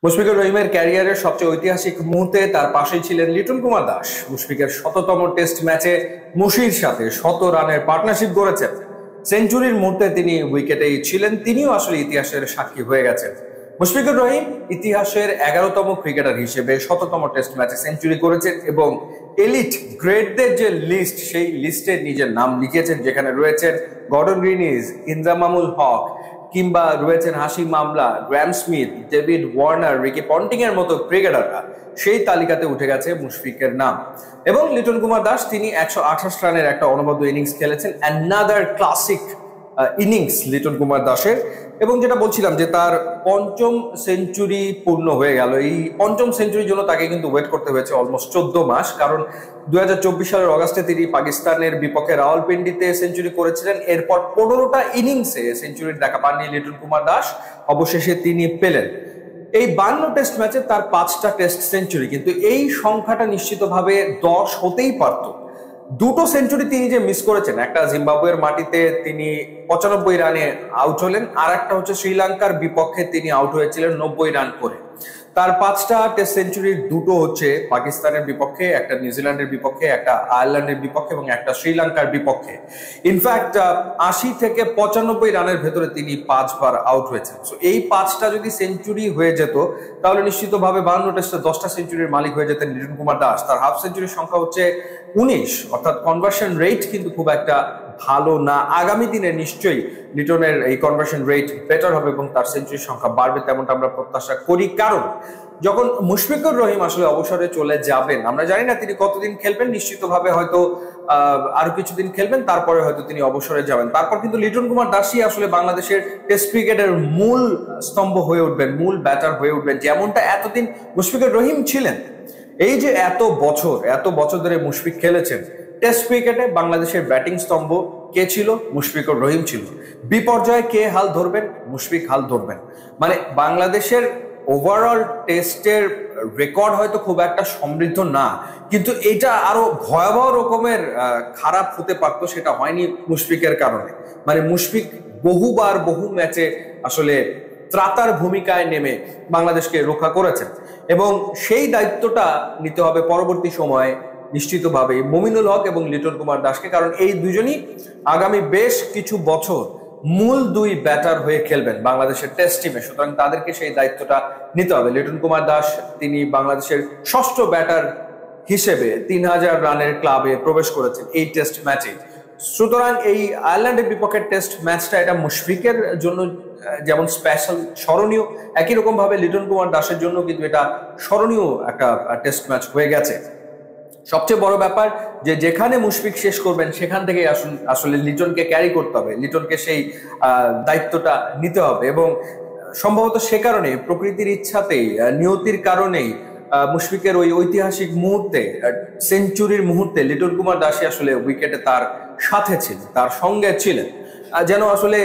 মুশফিকুর রহিমের ক্যারিয়ারের সবচেয়ে ঐতিহাসিক মুহূর্তে তার পাশেই ছিলেন লিটন কুমার দাস। মুশফিকের শততম টেস্ট ম্যাচে মুশির সাথে 100 রানের পার্টনারশিপ গড়েছেন। সেঞ্চুরির মুহূর্তে তিনি উইকেটেই ছিলেন, তিনিও আসলে ইতিহাসের সাক্ষী হয়ে গেছেন। মুশফিকুর রহিম ইতিহাসের 11তম ক্রিকেটার হিসেবে শততম টেস্ট ম্যাচে সেঞ্চুরি করেছেন এবং এলিট গ্রেটদের যে লিস্ট, সেই লিস্টে নিজের নাম লিখেছেন, যেখানে রয়েছেন গর্ডন গ্রিনিজ, ইন্দ্রামামুল হক, কিংবা রয়েছেন Hashim Amla, Graeme Smith, David Warner, Ricky Ponting এর মতো ক্রিকেটাররা। সেই তালিকাতে উঠে গেছে মুশফিকের নাম। এবং লিটন কুমার দাস তিনি 128 রানের একটা অনবদ্য ইনিংস খেলেছেন। Another classic innings Liton Kumar দাসের। এবং যেটা বলছিলাম যে তার পঞ্চম সেঞ্চুরি পূর্ণ হয়ে গেল। এই পঞ্চম সেঞ্চুরির জন্য তাকে কিন্তু ওয়েট করতে হয়েছে অলমোস্ট 14 মাস, কারণ 2024 সালের অগাস্টে তিনি পাকিস্তানের বিপক্ষে রাওয়ালপিন্ডিতে সেঞ্চুরি করেছিলেন। এরপর 15টা ইনিংসে সেঞ্চুরির দেখা পাননি লিটন কুমার দাস, অবশেষে তিনি পেলেন। এই 52 টেস্ট ম্যাচে তার 5টা টেস্ট সেঞ্চুরি, কিন্তু এই সংখ্যাটা নিশ্চিতভাবে 10 হতেই পারত। দুটো সেঞ্চুরি তিনি যে মিস করেছেন, একটা জিম্বাবুয়ের মাটিতে তিনি 95 রানে আউট হলেন, আর একটা হচ্ছে শ্রীলঙ্কার বিপক্ষে তিনি আউট হয়েছিলেন 90 রান করে। তার 5টা টেস্ট সেঞ্চুরির দুটো হচ্ছে পাকিস্তানের বিপক্ষে, একটা নিউজিল্যান্ডের বিপক্ষে, একটা আয়ারল্যান্ডের বিপক্ষে এবং একটা শ্রীলঙ্কার বিপক্ষে। ইনফ্যাক্ট 80 থেকে 95 রানের ভেতরে তিনি 5বার আউট হয়েছেন। সো এই 5টা যদি সেঞ্চুরি হয়ে যেত, তাহলে নিশ্চিতভাবে 52 টেস্টে 10টা সেঞ্চুরির মালিক হয়ে যেতেন লিটন কুমার দাস। তার হাফ সেঞ্চুরির সংখ্যা হচ্ছে 19, অর্থাৎ কনভার্সন রেট কিন্তু খুব একটা ভালো না। আগামী দিনে নিশ্চয়ই লিটনের এই কনভার্সন রেট বেটার হবে এবং তার সেঞ্চুরির সংখ্যা বাড়বে, তেমনটা আমরা প্রত্যাশা করি। কারণ যখন মুশফিকুর রহিম আসলে অবসরে চলে যাবেন, আমরা জানি না তিনি কতদিন খেলবেন, নিশ্চিতভাবে হয়তো আরো কিছুদিন খেলবেন, তারপরে হয়তো তিনি অবসরে যাবেন। তারপর কিন্তু লিটন কুমার দাসই আসলে বাংলাদেশের টেস্ট ক্রিকেটের মূল স্তম্ভ হয়ে উঠবেন, মূল ব্যাটার হয়ে উঠবেন, যেমনটা এতদিন মুশফিকুর রহিম ছিলেন। এই যে এত বছর ধরে মুশফিক খেলেছেন টেস্ট ক্রিকেটে, বাংলাদেশের ব্যাটিং স্তম্ভ কে ছিল? মুশফিকুর রহিম ছিল। বিপর্যয়ে কে হাল ধরবেন? মুশফিক হাল ধরবেন। মানে বাংলাদেশের ওভারঅল টেস্টের রেকর্ড হয়তো খুব একটা সমৃদ্ধ না, কিন্তু এটা আরো ভয়াবহ রকমের খারাপ হতে পারতো, সেটা হয়নি মুশফিকের কারণে। মানে মুশফিক বহুবার বহু ম্যাচে আসলে ত্রাতার ভূমিকায় নেমে বাংলাদেশকে রক্ষা করেছেন এবং সেই দায়িত্বটা নিতে হবে পরবর্তী সময়ে নিশ্চিতভাবে মমিনুল হক এবং লিটন কুমার দাসকে, কারণ এই দুজনই আগামী বেশ কিছু বছর মূল দুই ব্যাটার হয়ে খেলবেন বাংলাদেশের টেস্ট টিমে। সুতরাং তাদেরকে সেই দায়িত্বটা নিতে হবে। লিটন কুমার দাস তিনি বাংলাদেশের ষষ্ঠ ব্যাটার হিসেবে 3000 রানের ক্লাবে প্রবেশ করেছেন এই টেস্ট ম্যাচে। সুতরাং এই আয়ারল্যান্ডের বিপক্ষে টেস্ট ম্যাচটা এটা মুশফিকের জন্য যেমন স্পেশাল, স্মরণীয়, একই রকম ভাবে লিটন কুমার দাসের জন্য কিন্তু এটা স্মরণীয় একটা টেস্ট ম্যাচ হয়ে গেছে। সবচেয়ে বড় ব্যাপার যে যেখানে মুশফিক শেষ করবেন সেখান থেকে আসলে লিটনকে ক্যারি করতে হবে, লিটনকে সেই দায়িত্বটা নিতে হবে। এবং সম্ভবত সে কারণে, প্রকৃতির ইচ্ছাতেই, নিয়তির কারণেই মুশফিকের ওই ঐতিহাসিক মুহূর্তে, সেঞ্চুরির মুহূর্তে লিটন কুমার দাসই আসলে উইকেটে তার সাথে ছিলেন, তার সঙ্গে ছিলেন। যেন আসলে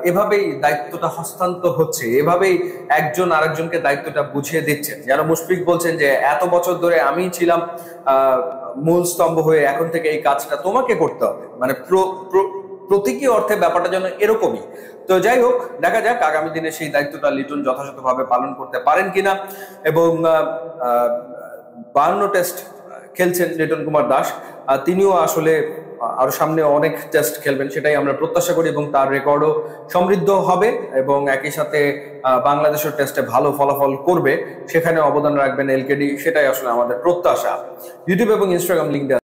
এভাবেই দায়িত্বটা হস্তান্তর হচ্ছে, এভাবেই একজন আরেকজনকে দায়িত্বটা বুঝিয়ে দিচ্ছেন। যেন মুশফিক বলছেন যে এত বছর ধরে আমি ছিলাম মূল স্তম্ভ হয়ে, এখন থেকে এই কাজটা তোমাকে করতে হবে। মানে প্রতীকী অর্থে ব্যাপারটা যেন এরকমই। তো যাই হোক, দেখা যাক আগামী দিনে সেই দায়িত্বটা লিটন যথাযথভাবে পালন করতে পারেন কিনা। এবং 52 টেস্ট খেলছেন লিটন কুমার দাস, তিনিও আসলে আরো সামনে অনেক টেস্ট খেলবেন, সেটাই আমরা প্রত্যাশা করি। এবং তার রেকর্ডও সমৃদ্ধ হবে এবং একই সাথে বাংলাদেশের টেস্টে ভালো ফলাফল করবে, সেখানে অবদান রাখবেন এলকেডি, সেটাই আসলে আমাদের প্রত্যাশা। ইউটিউব এবং ইনস্টাগ্রাম লিঙ্ক